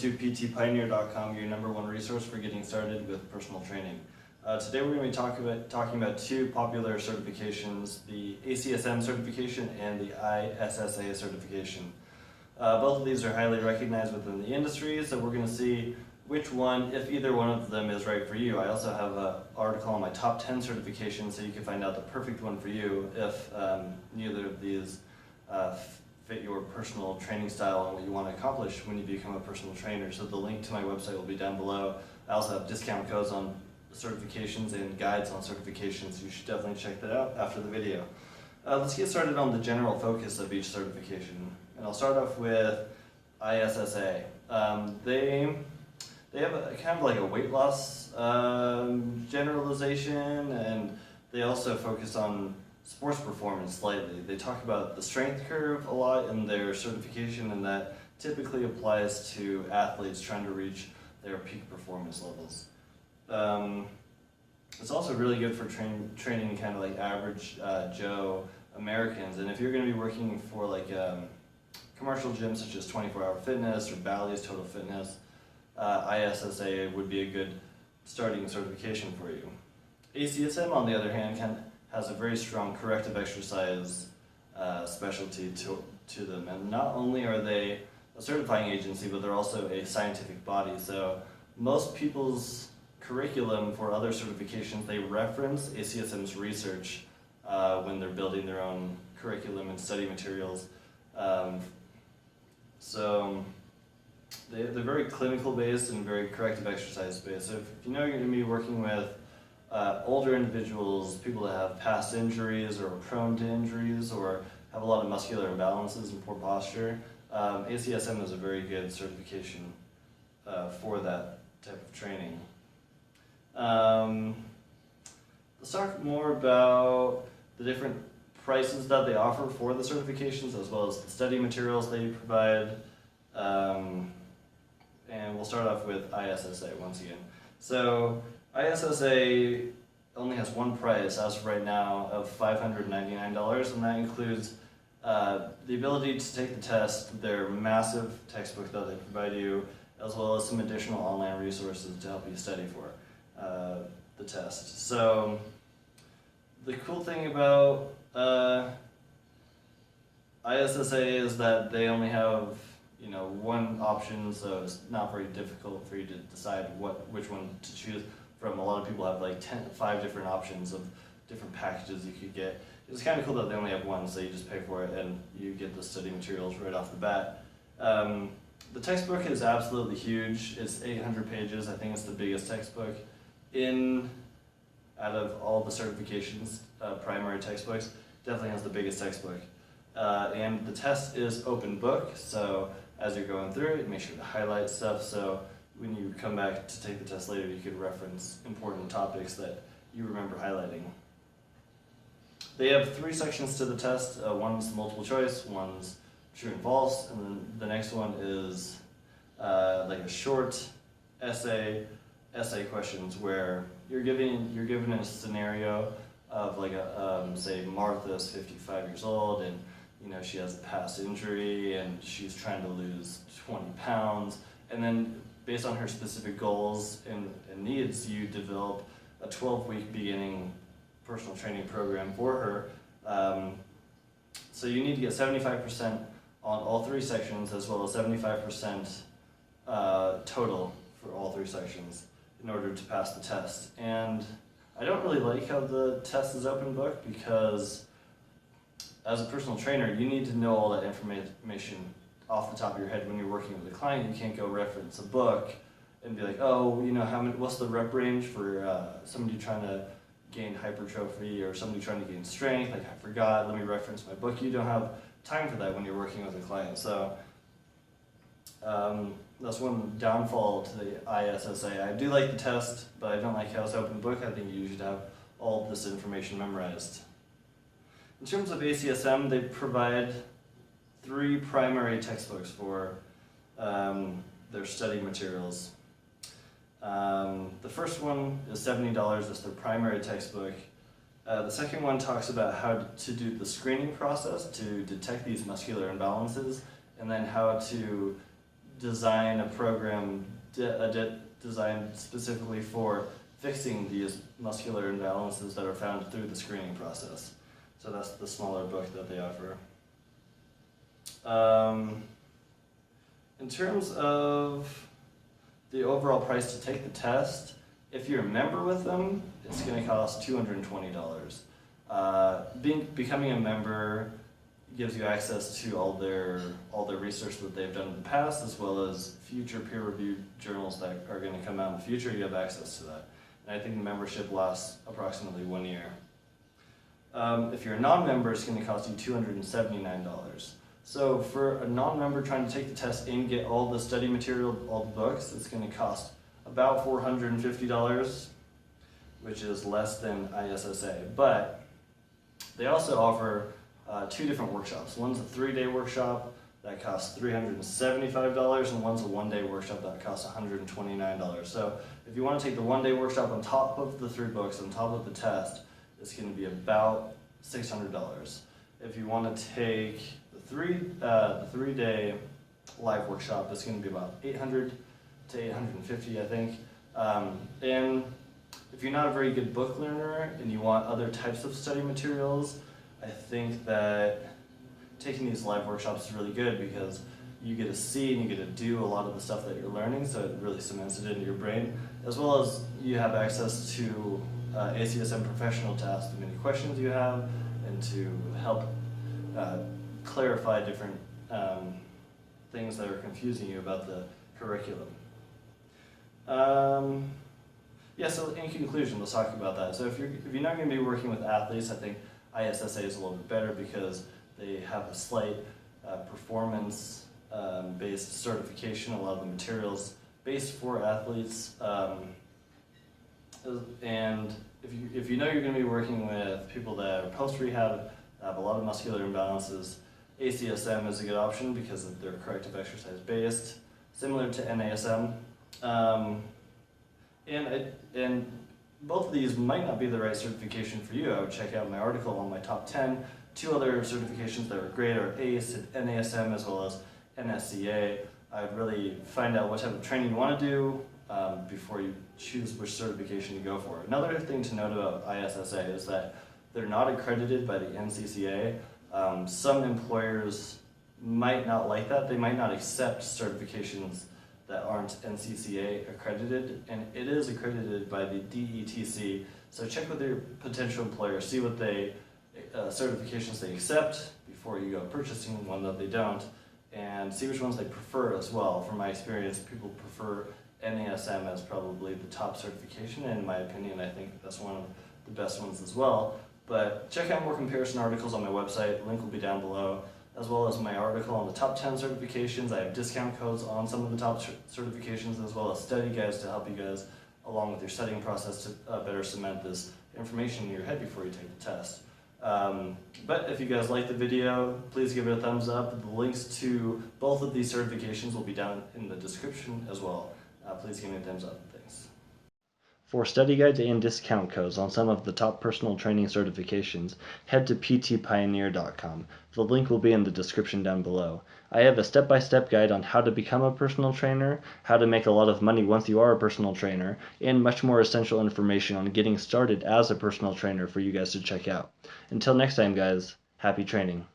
to ptpioneer.com, your #1 resource for getting started with personal training. Today we're going to be talking about two popular certifications, the ACSM certification and the ISSA certification. Both of these are highly recognized within the industry, so we're going to see which one, if either one of them is right for you. I also have an article on my top 10 certifications so you can find out the perfect one for you if neither of these fit your personal training style and what you want to accomplish when you become a personal trainer. So the link to my website will be down below. I also have discount codes on certifications and guides on certifications. You should definitely check that out after the video. Let's get started on the general focus of each certification. And I'll start off with ISSA. They have a kind of like a weight loss generalization, and they also focus on sports performance slightly. They talk about the strength curve a lot in their certification, and that typically applies to athletes trying to reach their peak performance levels. It's also really good for training kind of like average Joe Americans, and if you're going to be working for like commercial gyms such as 24-Hour Fitness or Bally's Total Fitness, ISSA would be a good starting certification for you. ACSM, on the other hand, has a very strong corrective exercise specialty to them, and not only are they a certifying agency, but they're also a scientific body. So most people's curriculum for other certifications, they reference ACSM's research when they're building their own curriculum and study materials. They're very clinical based and very corrective exercise based. So if you know you're going to be working with older individuals, people that have past injuries or are prone to injuries or have a lot of muscular imbalances and poor posture, ACSM is a very good certification for that type of training. Let's talk more about the different prices that they offer for the certifications, as well as the study materials they provide. And we'll start off with ISSA once again. So ISSA only has one price as of right now of $599, and that includes the ability to take the test, their massive textbook that they provide you, as well as some additional online resources to help you study for the test. So the cool thing about ISSA is that they only have one option, so it's not very difficult for you to decide which one to choose from. A lot of people have like 5 different options of different packages you could get. It's kind of cool that they only have one, so you just pay for it and you get the study materials right off the bat. The textbook is absolutely huge. It's 800 pages. I think it's the biggest textbook out of all the certifications, primary textbooks. Definitely has the biggest textbook. And the test is open book, so as you're going through it, make sure to highlight stuff, so when you come back to take the test later, you can reference important topics that you remember highlighting. They have 3 sections to the test. One's multiple choice, one's true and false, and then the next one is like a short essay questions where you're given a scenario of like say Martha's 55 years old, and she has a past injury and she's trying to lose 20 pounds, and then based on her specific goals and needs, you develop a 12-week beginning personal training program for her. So you need to get 75% on all 3 sections, as well as 75% total for all 3 sections in order to pass the test. And I don't really like how the test is open book, because as a personal trainer, you need to know all that information off the top of your head when you're working with a client. You can't go reference a book and be like, oh, what's the rep range for somebody trying to gain hypertrophy or somebody trying to gain strength? Like, I forgot, let me reference my book. You don't have time for that when you're working with a client. So that's one downfall to the ISSA. I do like the test, but I don't like how it's open book. I think you should have all this information memorized. In terms of ACSM, they provide 3 primary textbooks for their study materials. The first one is $70, that's their primary textbook. The second one talks about how to do the screening process to detect these muscular imbalances, and then how to design a program designed specifically for fixing these muscular imbalances that are found through the screening process. So that's the smaller book that they offer. In terms of the overall price to take the test, if you're a member with them, it's going to cost $220. Becoming a member gives you access to all their research that they've done in the past, as well as future peer-reviewed journals that are going to come out in the future. You have access to that. And I think the membership lasts approximately 1 year. If you're a non-member, it's going to cost you $279. So for a non-member trying to take the test and get all the study material, all the books, it's going to cost about $450, which is less than ISSA. But they also offer 2 different workshops. One's a 3-day workshop that costs $375, and one's a 1-day workshop that costs $129. So if you want to take the 1-day workshop on top of the 3 books, on top of the test, it's going to be about $600. If you want to take the 3-day live workshop, it's going to be about $800 to $850, I think. And if you're not a very good book learner and you want other types of study materials, I think that taking these live workshops is really good because you get to see and you get to do a lot of the stuff that you're learning, so it really cements it into your brain, as well as you have access to ACSM professional to ask the many questions you have and to help clarify different things that are confusing you about the curriculum. Yeah, so in conclusion, let's talk about that. So if you're not going to be working with athletes, I think ISSA is a little bit better because they have a slight performance-based certification, a lot of the materials based for athletes. And if you know you're going to be working with people that are post-rehab, have a lot of muscular imbalances, ACSM is a good option because they're corrective exercise based, similar to NASM. And both of these might not be the right certification for you. I would check out my article on my top 10. 2 other certifications that are great are ACE and NASM as well as NSCA. I'd really find out what type of training you want to do before you choose which certification to go for. Another thing to note about ISSA is that they're not accredited by the NCCA. Some employers might not like that. They might not accept certifications that aren't NCCA accredited, and it is accredited by the DETC. So check with your potential employer, see what certifications they accept before you go purchasing one that they don't, and see which ones they prefer as well. From my experience, people prefer NASM as probably the top certification, and in my opinion, I think that's one of the best ones as well. But check out more comparison articles on my website, the link will be down below, as well as my article on the top 10 certifications. I have discount codes on some of the top certifications, as well as study guides to help you guys along with your studying process to better cement this information in your head before you take the test. But if you guys like the video, please give it a thumbs up. The links to both of these certifications will be down in the description as well. Please give me a thumbs up. Thanks. For study guides and discount codes on some of the top personal training certifications, head to ptpioneer.com. The link will be in the description down below. I have a step-by-step guide on how to become a personal trainer, how to make a lot of money once you are a personal trainer, and much more essential information on getting started as a personal trainer for you guys to check out. Until next time, guys, happy training.